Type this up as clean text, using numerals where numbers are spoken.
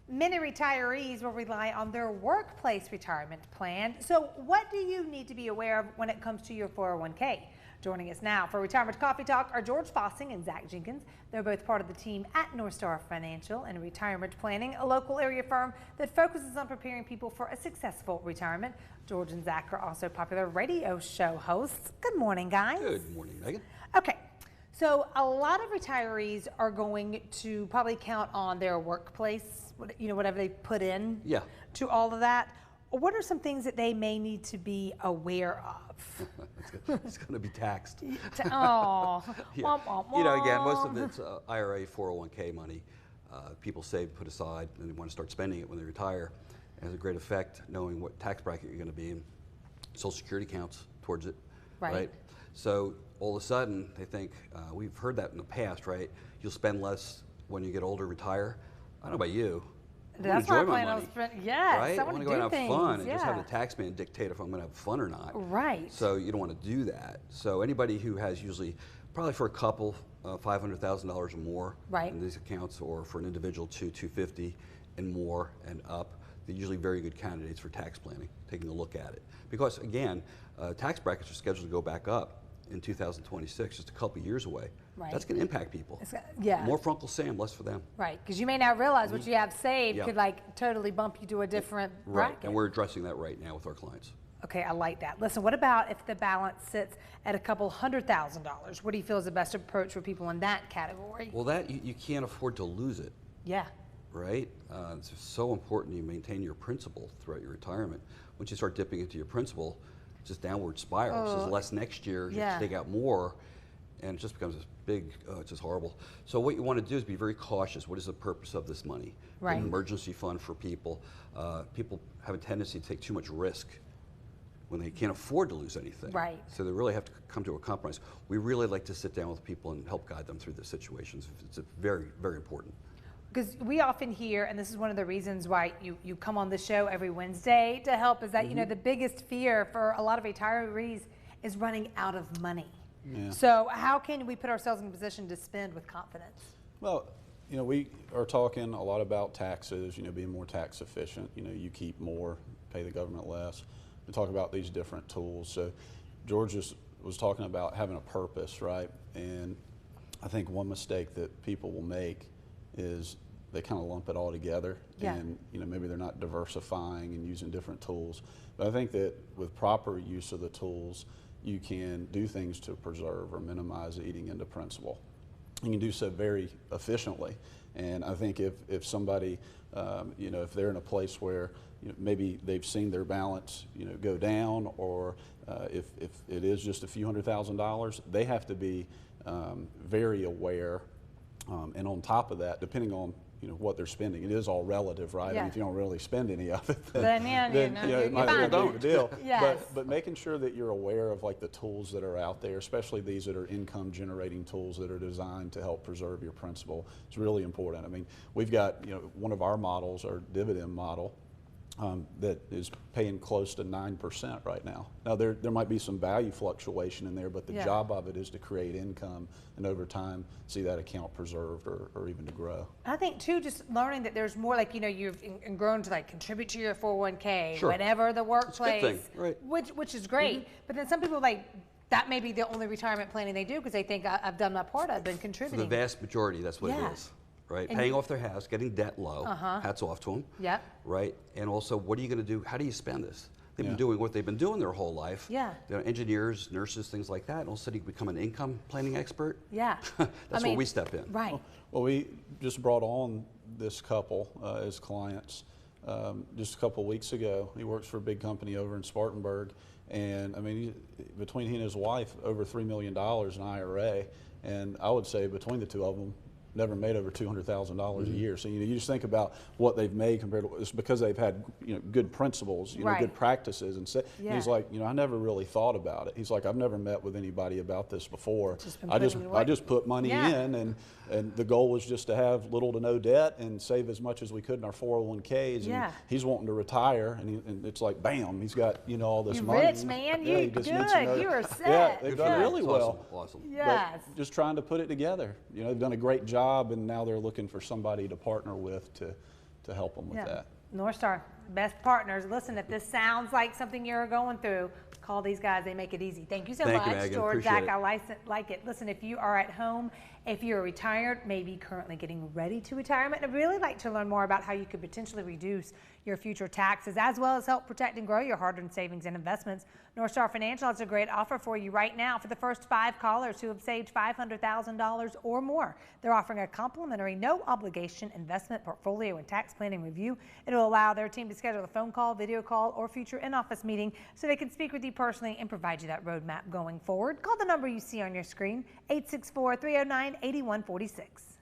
Many retirees will rely on their workplace retirement plan. So what do you need to be aware of when it comes to your 401k? Joining us now for Retirement Coffee Talk are George Fossing and Zach Jenkins. They're both part of the team at Northstar Financial and Retirement Planning, a local area firm that focuses on preparing people for a successful retirement. George and Zach are also popular radio show hosts. Good morning, guys. Good morning, Megan. Okay. So a lot of retirees are going to probably count on their workplace, whatever they put in to all of that. What are some things that they may need to be aware of? It's going to be taxed. Oh, yeah. Again, most of it's IRA, 401k money. People save, put aside, and they want to start spending it when they retire. It has a great effect knowing what tax bracket you're going to be in. Social Security counts towards it, right? So all of a sudden, they think, we've heard that in the past, right? You'll spend less when you get older, retire. I don't know about you. That's my plan. I want to go out and have fun and just have the tax man dictate if I'm going to have fun or not. Right. So you don't want to do that. So anybody who has usually, probably for a couple, $500,000 or more in these accounts, or for an individual, $250,000 and more and up, they're usually very good candidates for tax planning, taking a look at it. Because again, tax brackets are scheduled to go back up in 2026, just a couple years away. That's going to impact people. More for Uncle Sam, less for them. Right, because you may not realize what you have saved could totally bump you to a different bracket. And we're addressing that right now with our clients. Okay, I like that. Listen, what about if the balance sits at a couple $100,000? What do you feel is the best approach for people in that category? Well, that you can't afford to lose it. Yeah. Right? It's so important you maintain your principal throughout your retirement. Once you start dipping into your principal, it's just downward spiral. So less next year, you have to take out more, and it just becomes this big, it's just horrible. So what you want to do is be very cautious. What is the purpose of this money? An emergency fund for people. People have a tendency to take too much risk when they can't afford to lose anything. So they really have to come to a compromise. We really like to sit down with people and help guide them through the situations. It's very, very important. Because we often hear, and this is one of the reasons why you come on the show every Wednesday to help, is that the biggest fear for a lot of retirees is running out of money. So how can we put ourselves in a position to spend with confidence? Well, we are talking a lot about taxes, being more tax efficient. You keep more, pay the government less. We talk about these different tools. So George was talking about having a purpose, right? And I think one mistake that people will make is they kind of lump it all together, and maybe they're not diversifying and using different tools. But I think that with proper use of the tools, you can do things to preserve or minimize eating into principal. You can do so very efficiently. And I think if somebody, if they're in a place where maybe they've seen their balance, go down, or if it is just a few $100,000, they have to be very aware. And on top of that, depending on what they're spending, it is all relative, right? I mean, if you don't really spend any of it, then it might be a big deal. But making sure that you're aware of the tools that are out there, especially these that are income generating tools that are designed to help preserve your principal, is really important. I mean, we've got one of our models, our dividend model, that is paying close to 9% right now. Now there might be some value fluctuation in there, but the job of it is to create income and over time see that account preserved or even to grow. I think too, just learning that there's more you've grown to contribute to your 401k, whatever the workplace, which is great. But then some people that may be the only retirement planning they do because they think I've done my part, I've been contributing. For the vast majority, that's what it is. Right, and paying off their house, getting debt low, hats off to them. Right, and also, what are you going to do? How do you spend this? They've been doing what they've been doing their whole life. They're engineers, nurses, things like that. And all of a sudden, you become an income planning expert. That's where we step in. Well, we just brought on this couple as clients just a couple of weeks ago. He works for a big company over in Spartanburg, and I mean, between he and his wife, over $3 million in IRA, and I would say between the two of them, never made over $200,000 a year. So you just think about what they've made compared to, it's because they've had good principles, good practices, and he's like, I never really thought about it. He's like, I've never met with anybody about this before. I just put money in, and the goal was just to have little to no debt and save as much as we could in our 401ks. And he's wanting to retire, and it's like, bam, he's got all this money. Rich man, you good. You are set. Yeah, they've done really well. Awesome. Yes. But just trying to put it together. They've done a great job, and now they're looking for somebody to partner with to to help them with that. Northstar, best partners. Listen, if this sounds like something you're going through, call these guys. They make it easy. Thank you so much, Megan. George. Appreciate Zach, I like it. Listen, if you are at home, if you're retired, maybe currently getting ready to retirement, and I'd really like to learn more about how you could potentially reduce your future taxes, as well as help protect and grow your hard-earned savings and investments, Northstar Financial has a great offer for you right now. For the first 5 callers who have saved $500,000 or more, they're offering a complimentary, no-obligation investment portfolio and tax planning review. It'll allow their team to schedule a phone call, video call, or future in-office meeting so they can speak with you personally and provide you that roadmap going forward. Call the number you see on your screen, 864-309-8146.